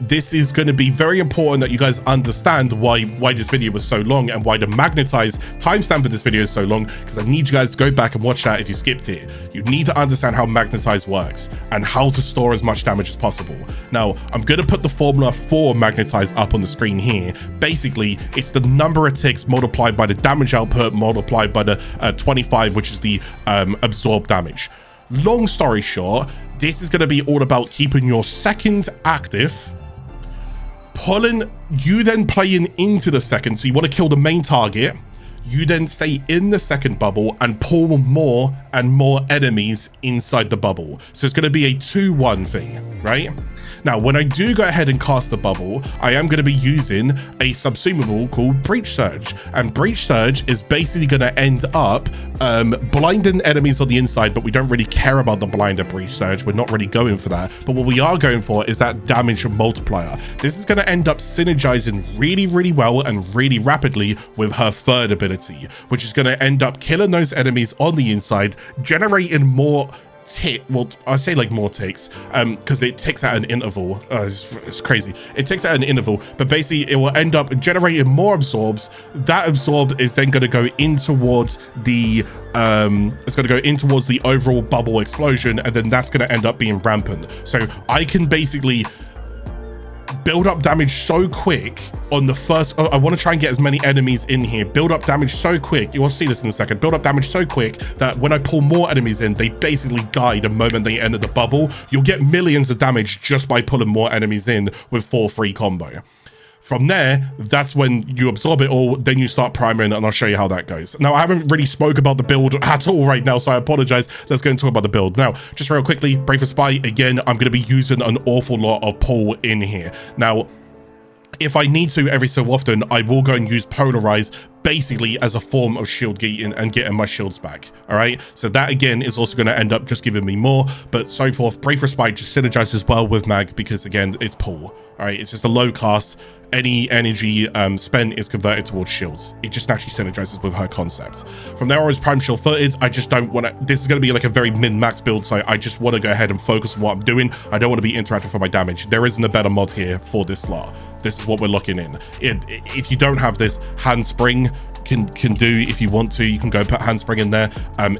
This is going to be very important that you guys understand why this video was so long, and why the Magnetize timestamp of this video is so long, because I need you guys to go back and watch that if you skipped it. You need to understand how Magnetize works and how to store as much damage as possible. Now, I'm going to put the formula for Magnetize up on the screen here. Basically, it's the number of ticks multiplied by the damage output multiplied by the 25, which is the absorb damage. Long story short, this is going to be all about keeping your second active, pulling, you then playing into the second. So you want to kill the main target, you then stay in the second bubble and pull more and more enemies inside the bubble. So it's going to be a 2-1 thing, right? Now, when I do go ahead and cast the bubble, I am going to be using a subsumable called Breach Surge. And Breach Surge is basically going to end up blinding enemies on the inside, but we don't really care about the blind at Breach Surge. We're not really going for that. But what we are going for is that damage multiplier. This is going to end up synergizing really, really well and really rapidly with her third ability, which is going to end up killing those enemies on the inside, generating more well, I say like more ticks, because it ticks at an interval. It's crazy. It ticks at an interval, but basically it will end up generating more absorbs. That absorb is then going to go in towards the it's going to go in towards the overall bubble explosion, and then that's going to end up being rampant. So I can basically build up damage so quick on the first. I want to try and get as many enemies in here. Build up damage so quick. You will see this in a second. Build up damage so quick that when I pull more enemies in, they basically die the moment they enter the bubble. You'll get millions of damage just by pulling more enemies in with 4-3 combo. From there, that's when you absorb it all, then you start priming, and I'll show you how that goes. Now, I haven't really spoke about the build at all right now, so I apologize. Let's go and talk about the build. Now, just real quickly, Brave for Spy, again, I'm going to be using an awful lot of pull in here. Now, if I need to every so often, I will go and use Polarize basically as a form of shield gating and getting my shields back. All right, so that again is also going to end up just giving me more, but so forth. Brave for Spy just synergizes well with Mag because again, it's pull. All right, it's just a low cast. Any energy spent is converted towards shields. It just naturally synergizes with her concept. From there on is Prime Shield Footed. I just don't want to, this is going to be like a very min-max build, so I just want to go ahead and focus on what I'm doing. I don't want to be interactive for my damage. There isn't a better mod here for this slot. This is what we're looking in. If you don't have this, Handspring can do. If you want to, you can go put handspring in there.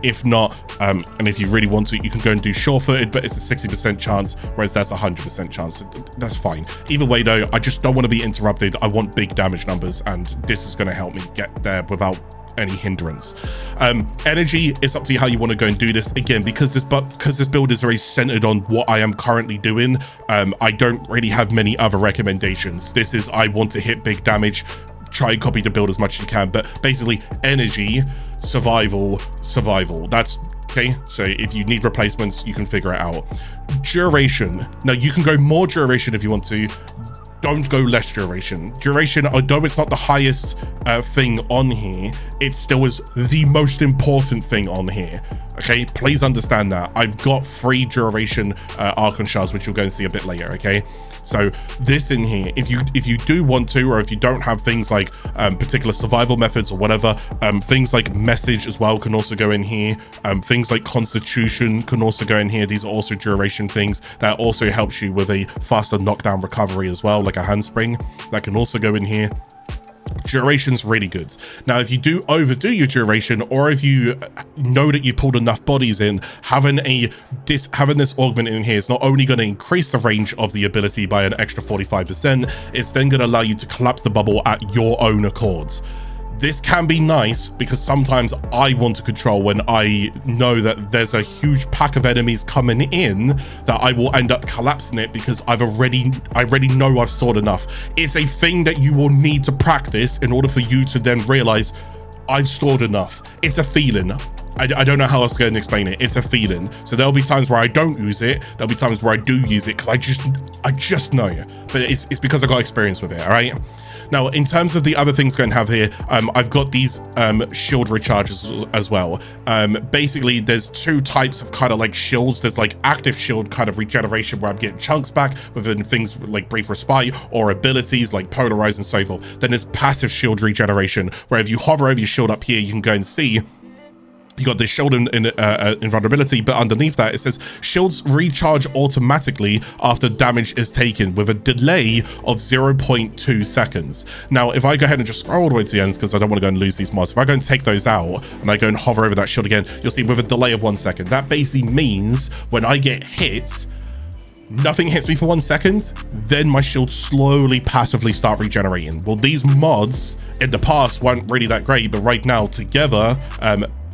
If not, and if you really want to, you can go and do sure-footed, but it's a 60% chance, whereas that's a 100% chance. That's fine. Either way though, I just don't want to be interrupted. I want big damage numbers, and this is going to help me get there without any hindrance. Energy, it's up to you how you want to go and do this. Again, because this build is very centered on what I am currently doing, I don't really have many other recommendations. This is, I want to hit big damage, try and copy the build as much as you can, but basically energy, survival. That's okay. So if you need replacements, you can figure it out. Duration, now you can go more duration if you want to. Don't go less duration. Duration, although it's not the highest thing on here, it still is the most important thing on here. Okay, please understand that. I've got 3 duration Archon Shards, which you'll go and see a bit later, okay? So this in here, if you do want to, or if you don't have things like particular survival methods or whatever, things like message as well can also go in here. Things like constitution can also go in here. These are also duration things that also helps you with a faster knockdown recovery as well, like a handspring that can also go in here. Duration's really good. Now, if you do overdo your duration, or if you know that you pulled enough bodies in, having this augment in here is not only going to increase the range of the ability by an extra 45%, it's then going to allow you to collapse the bubble at your own accords. This can be nice because sometimes I want to control when I know that there's a huge pack of enemies coming in, that I will end up collapsing it because I already know I've stored enough. It's a thing that you will need to practice in order for you to then realize I've stored enough. It's a feeling. I don't know how else to go and explain it. It's a feeling. So there'll be times where I don't use it. There'll be times where I do use it because I just know. But it's because I got experience with it, all right? Now, in terms of the other things going to have here, I've got these shield recharges as well. Basically, there's 2 types of kind of like shields. There's like active shield kind of regeneration where I'm getting chunks back within things like brief respite or abilities like Polarize and so forth. Then there's passive shield regeneration, where if you hover over your shield up here, you can go and see you got this shield in invulnerability, but underneath that it says shields recharge automatically after damage is taken with a delay of 0.2 seconds. Now, if I go ahead and just scroll all the way to the ends, because I don't want to go and lose these mods, if I go and take those out and I go and hover over that shield again, you'll see with a delay of 1 second. That basically means when I get hit, nothing hits me for 1 second, then my shields slowly passively start regenerating. Well, these mods in the past weren't really that great, but right now together,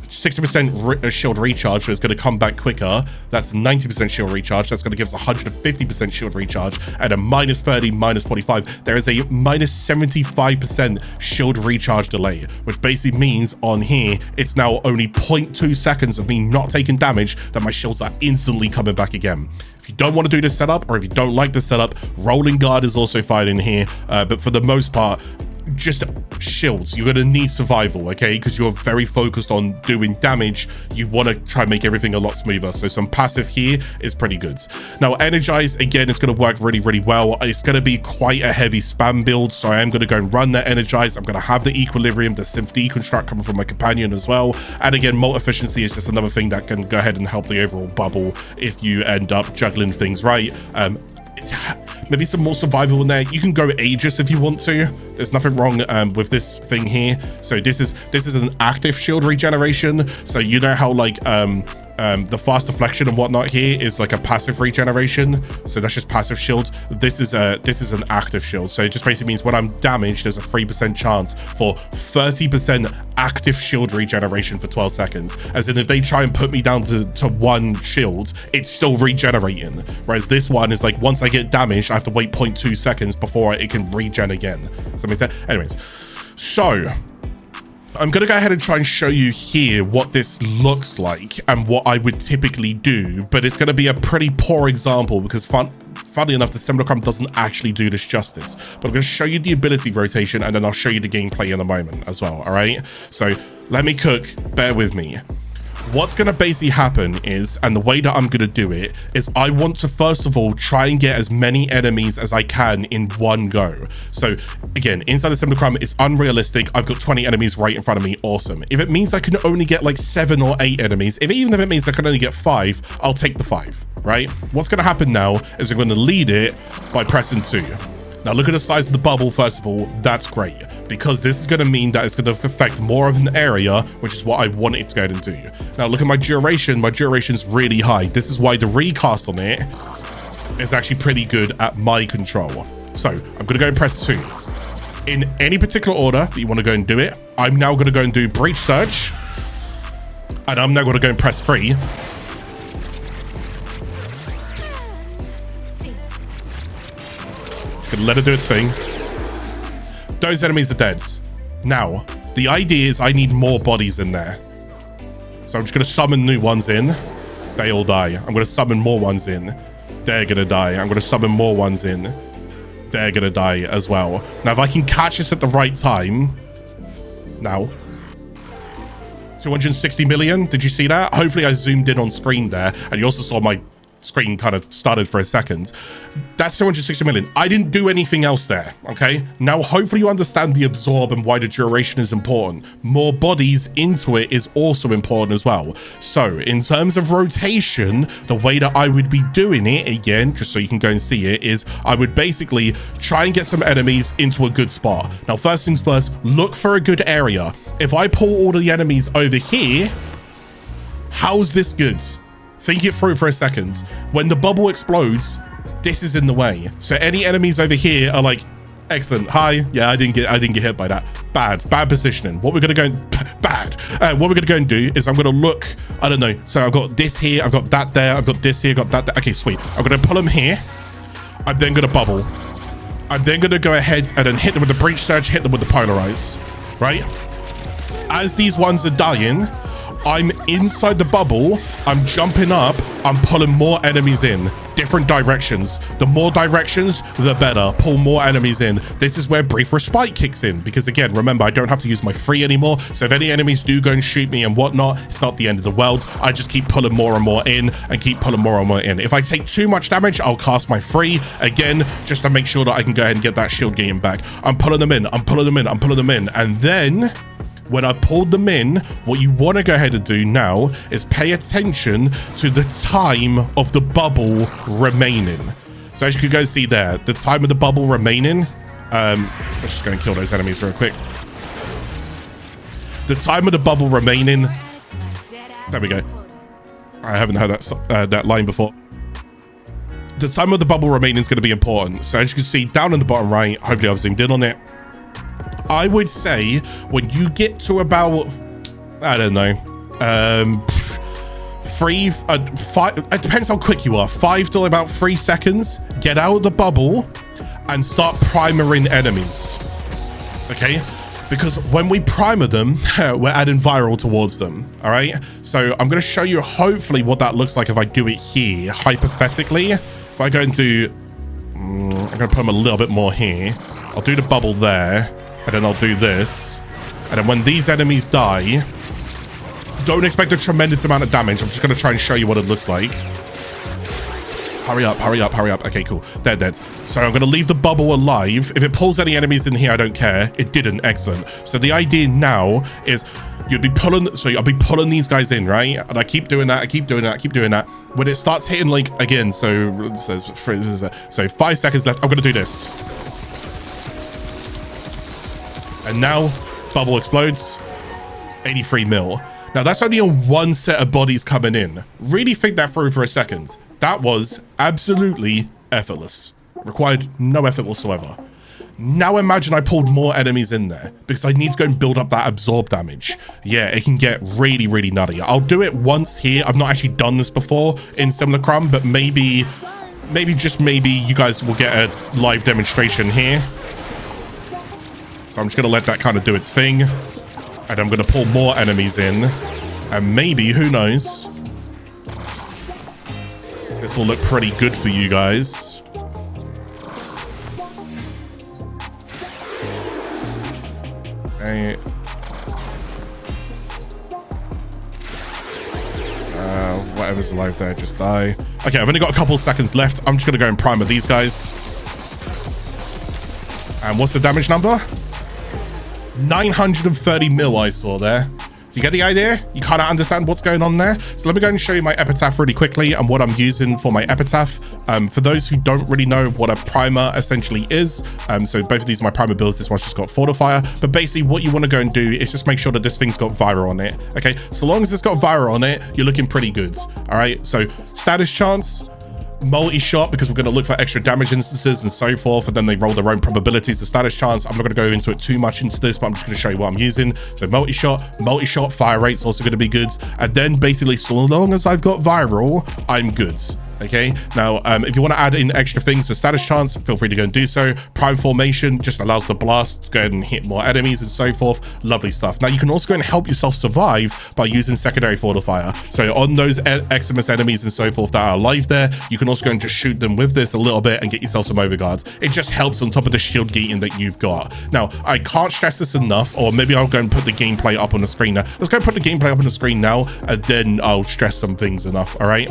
60% shield recharge, so it's going to come back quicker. That's 90% shield recharge. That's going to give us 150% shield recharge, and a minus 30, minus 45. There is a minus 75% shield recharge delay, which basically means on here, it's now only 0.2 seconds of me not taking damage that my shields are instantly coming back again. If you don't want to do this setup, or if you don't like the setup, rolling guard is also fine in here. But for the most part, just shields. You're going to need survival, okay? Because you're very focused on doing damage. You want to try and make everything a lot smoother. So some passive here is pretty good. Now, Energize, again, it's going to work really, really well. It's going to be quite a heavy spam build. So I am going to go and run that Energize. I'm going to have the Equilibrium, the Synth Deconstruct coming from my companion as well. And again, Molt Efficiency is just another thing that can go ahead and help the overall bubble if you end up juggling things right. Maybe some more survival in there. You can go Aegis if you want to. There's nothing wrong with this thing here. So this is an active shield regeneration. So you know how like the fast deflection and whatnot here is like a passive regeneration. So that's just passive shield. This is an active shield. So it just basically means when I'm damaged, there's a 3% chance for 30% active shield regeneration for 12 seconds. As in, if they try and put me down to 1 shield, it's still regenerating. Whereas this one is like, once I get damaged, I have to wait 0.2 seconds before it can regen again. Does that make sense? Anyways, so I'm going to go ahead and try and show you here what this looks like and what I would typically do, but it's going to be a pretty poor example because funnily enough, the Simulacrum doesn't actually do this justice. But I'm going to show you the ability rotation and then I'll show you the gameplay in a moment as well, all right? So let me cook, bear with me. What's going to basically happen is, and the way that I'm going to do it is, I want to first of all try and get as many enemies as I can in one go. So again, inside the Simulacrum, it's unrealistic. I've got 20 enemies right in front of me. Awesome. If it means I can only get like 7 or 8 enemies, even if it means I can only get 5, I'll take the 5, right? What's going to happen now is I'm going to lead it by pressing 2. Now look at the size of the bubble, first of all. That's great, because this is going to mean that it's going to affect more of an area, which is what I want it to go ahead and do. Now look at my duration. My duration is really high. This is why the recast on it is actually pretty good at my control. So I'm going to go and press 2. In any particular order that you want to go and do it, I'm now going to go and do Breach Surge. And I'm now going to go and press 3. Just going to let it do its thing. Those enemies are dead. Now, the idea is I need more bodies in there. So I'm just going to summon new ones in. They all die. I'm going to summon more ones in. They're going to die. I'm going to summon more ones in. They're going to die as well. Now, if I can catch this at the right time. Now. 260 million. Did you see that? Hopefully I zoomed in on screen there. And you also saw my screen kind of started for a second. That's 260 million. I didn't do anything else there. Okay. Now, hopefully you understand the absorb and why the duration is important. More bodies into it is also important as well. So in terms of rotation, the way that I would be doing it, again, just so you can go and see it, is I would basically try and get some enemies into a good spot. Now, first things first, look for a good area. If I pull all the enemies over here, how's this good? Think it through for a second. When the bubble explodes, this is in the way. So any enemies over here are like, excellent. Hi. Yeah, I didn't get hit by that. Bad positioning. What we're gonna go what we're gonna go and do is I'm gonna look. I don't know. So I've got this here. I've got that there. I've got this here. Got that there. Okay, sweet. I'm gonna pull them here. I'm then gonna bubble. I'm then gonna go ahead and then hit them with the Breach Surge. Hit them with the Polarize. Right. As these ones are dying, I'm inside the bubble, I'm jumping up, I'm pulling more enemies in, different directions. The more directions, the better. Pull more enemies in. This is where Brief Respite kicks in, because again, remember, I don't have to use my free anymore, so if any enemies do go and shoot me and whatnot, it's not the end of the world. I just keep pulling more and more in, and keep pulling more and more in. If I take too much damage, I'll cast my free, again, just to make sure that I can go ahead and get that shield game back. I'm pulling them in, I'm pulling them in, I'm pulling them in, and then when I've pulled them in, what you want to go ahead and do now is pay attention to the time of the bubble remaining. So as you can go see there, the time of the bubble remaining, let's just go and kill those enemies real quick. The time of the bubble remaining, there we go. I haven't heard that line before. The time of the bubble remaining is going to be important. So as you can see down in the bottom right, hopefully I've zoomed in on it. I would say when you get to about, I don't know, 5, it depends how quick you are, 5 to about 3 seconds, get out of the bubble and start primering enemies. Okay? Because when we primer them, we're adding viral towards them. All right? So I'm going to show you hopefully what that looks like if I do it here, hypothetically. If I go and do, I'm going to put them a little bit more here. I'll do the bubble there. And then I'll do this. And then when these enemies die, don't expect a tremendous amount of damage. I'm just going to try and show you what it looks like. Hurry up, hurry up, hurry up. Okay, cool. They're dead. So I'm going to leave the bubble alive. If it pulls any enemies in here, I don't care. It didn't. Excellent. So the idea now is you'd be pulling. So I'll be pulling these guys in, right? And I keep doing that. I keep doing that. I keep doing that. When it starts hitting, like, again, so 5 seconds left. I'm going to do this. And now, bubble explodes, 83 mil. Now, that's only on one set of bodies coming in. Really think that through for a second. That was absolutely effortless. Required no effort whatsoever. Now imagine I pulled more enemies in there, because I need to go and build up that absorb damage. Yeah, it can get really, really nutty. I'll do it once here. I've not actually done this before in Simulacrum, but maybe you guys will get a live demonstration here. So I'm just going to let that kind of do its thing. And I'm going to pull more enemies in. And maybe, who knows, this will look pretty good for you guys. Okay. Whatever's alive there, just die. Okay, I've only got a couple seconds left. I'm just going to go and primer these guys. And what's the damage number? 930 mil I saw there. You get the idea? You kind of understand what's going on there? So let me go and show you my Epitaph really quickly and what I'm using for my Epitaph. For those who don't really know what a primer essentially is, so both of these are my primer builds. This one's just got Fortifier, but basically what you want to go and do is just make sure that this thing's got Vira on it. Okay, so long as it's got Vira on it, you're looking pretty good. All right, so status chance, multi-shot, because we're going to look for extra damage instances and so forth, and then they roll their own probabilities. The status chance, I'm not going to go into it too much into this, but I'm just going to show you what I'm using. So multi-shot fire rate's also going to be good, and then basically so long as I've got viral, I'm good. Okay, now if you want to add in extra things for status chance, feel free to go and do so. Prime formation just allows the blast to go ahead and hit more enemies and so forth. Lovely stuff. Now you can also go and help yourself survive by using secondary fortifier. So on those Eximus enemies and so forth that are alive there, you can also go and just shoot them with this a little bit and get yourself some overguards. It just helps on top of the shield gating that you've got. Now I can't stress this enough, or maybe I'll go and put the gameplay up on the screen now. Let's go and put the gameplay up on the screen now, and then I'll stress some things enough. All right,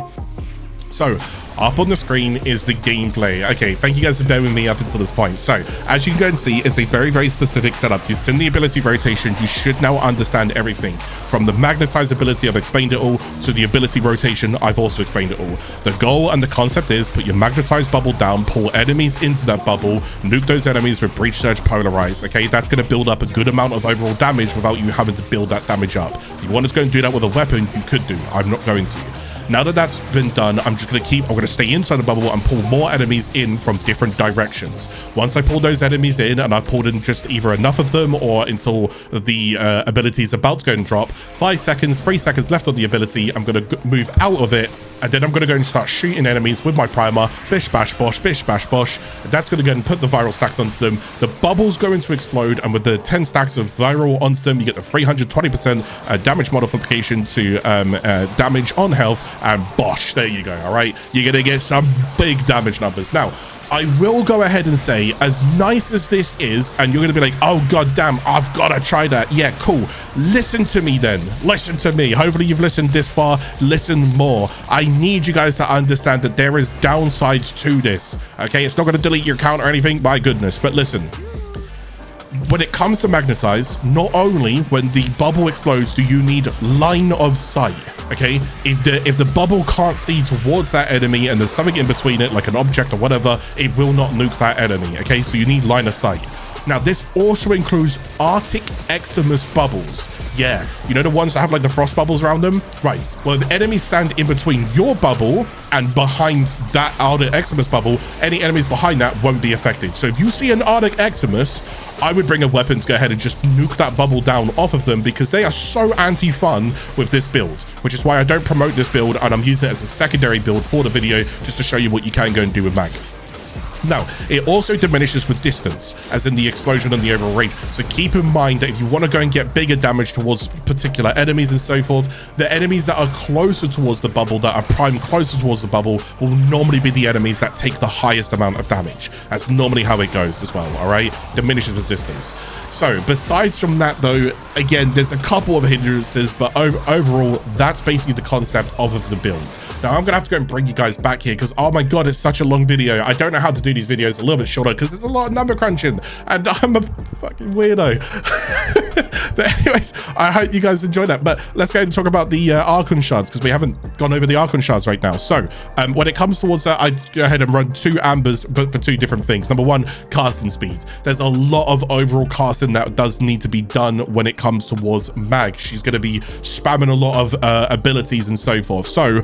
so up on the screen is the gameplay. Okay, thank you guys for bearing with me up until this point. So as you can go and see, it's a very, very specific setup. You've seen the ability rotation. You should now understand everything from the Magnetize ability. I've explained it all, to the ability rotation. I've also explained it all. The goal and the concept is put your Magnetize bubble down, pull enemies into that bubble, nuke those enemies with Breach Surge, Polarize. Okay, that's going to build up a good amount of overall damage without you having to build that damage up. If you wanted to go and do that with a weapon, you could do. I'm not going to. Now that that's been done, I'm going to stay inside the bubble and pull more enemies in from different directions. Once I pull those enemies in, and I've pulled in just either enough of them or until the ability is about to go and drop, 5 seconds, 3 seconds left on the ability, I'm going to move out of it, and then I'm going to go and start shooting enemies with my primer, bish bash bosh, bish bash bosh. That's going to go and put the viral stacks onto them. The bubble's going to explode, and with the 10 stacks of viral onto them, you get the 320% damage modification to damage on health, and bosh, there you go. All right, you're gonna get some big damage numbers. Now I will go ahead and say, as nice as this is, and you're gonna be like, oh god damn, I've gotta try that. Yeah, cool. Listen to me then. Listen to me. Hopefully you've listened this far. Listen more. I need you guys to understand that there is downsides to this. Okay, it's not gonna delete your account or anything, my goodness, but listen. When it comes to Magnetize, not only when the bubble explodes do you need line of sight. Okay, if the bubble can't see towards that enemy and there's something in between it, like an object or whatever, it will not nuke that enemy. Okay, so you need line of sight. Now this also includes Arctic Eximus bubbles. Yeah, you know the ones that have like the frost bubbles around them? Right, well if the enemies stand in between your bubble and behind that Arctic Eximus bubble, any enemies behind that won't be affected. So if you see an Arctic Eximus, I would bring a weapon to go ahead and just nuke that bubble down off of them, because they are so anti-fun with this build, which is why I don't promote this build, and I'm using it as a secondary build for the video just to show you what you can go and do with Mag. Now, it also diminishes with distance, as in the explosion and the overall range. So keep in mind that if you want to go and get bigger damage towards particular enemies and so forth, the enemies that are closer towards the bubble, that are primed closer towards the bubble, will normally be the enemies that take the highest amount of damage. That's normally how it goes as well, all right? Diminishes with distance. So besides from that though, again, there's a couple of hindrances, but overall, that's basically the concept of the builds. Now, I'm going to have to go and bring you guys back here because, oh my God, it's such a long video. I don't know how to do these videos a little bit shorter because there's a lot of number crunching and I'm a fucking weirdo. But anyways, I hope you guys enjoy that. But let's go ahead and talk about the Archon Shards, because we haven't gone over the Archon Shards right now. So when it comes towards that, I'd go ahead and run 2 ambers, but for 2 different things. Number 1, casting speed. There's a lot of overall casting that does need to be done when it comes towards Mag. She's going to be spamming a lot of abilities and so forth. So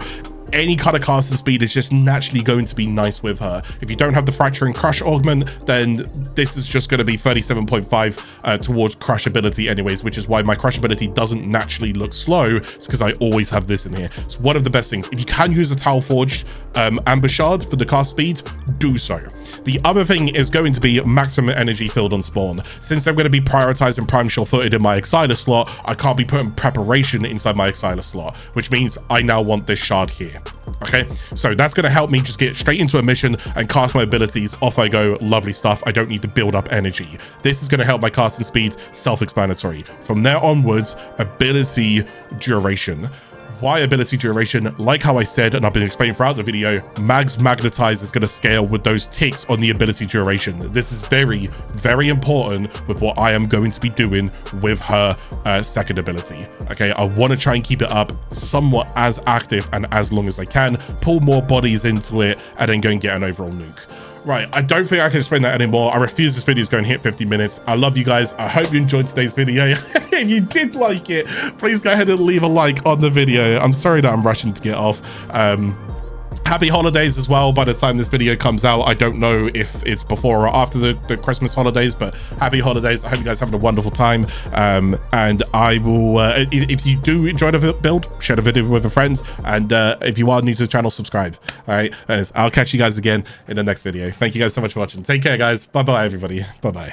any kind of casting speed is just naturally going to be nice with her. If you don't have the Fracture and Crush augment, then this is just going to be 37.5 towards Crush ability anyways, which is why my Crush ability doesn't naturally look slow. It's because I always have this in here. It's one of the best things. If you can use a Tau Forged Amber Shard for the cast speed, do so. The other thing is going to be maximum energy filled on spawn. Since I'm going to be prioritizing Prime Sure-Footed in my Exiler slot, I can't be putting Preparation inside my Exiler slot, which means I now want this shard here. Okay, so that's going to help me just get straight into a mission and cast my abilities. Off I go. Lovely stuff. I don't need to build up energy. This is going to help my casting speed. Self-explanatory. From there onwards, ability duration. why ability duration, like how I said, and I've been explaining throughout the video, Mag's Magnetize is going to scale with those ticks on the ability duration. This is very, very important with what I am going to be doing with her second ability. Okay, I want to try and keep it up somewhat as active and as long as I can, pull more bodies into it, and then go and get an overall nuke. Right, I don't think I can explain that anymore. I refuse this video is going to hit 50 minutes. I love you guys. I hope you enjoyed today's video. If you did like it, please go ahead and leave a like on the video. I'm sorry that I'm rushing to get off. Happy holidays as well. By the time this video comes out, I don't know if it's before or after the Christmas holidays, but happy holidays. I hope you guys having a wonderful time. And I will, if you do enjoy the build, share the video with your friends. And if you are new to the channel, subscribe. All right. Anyways, I'll catch you guys again in the next video. Thank you guys so much for watching. Take care, guys. Bye-bye, everybody. Bye-bye.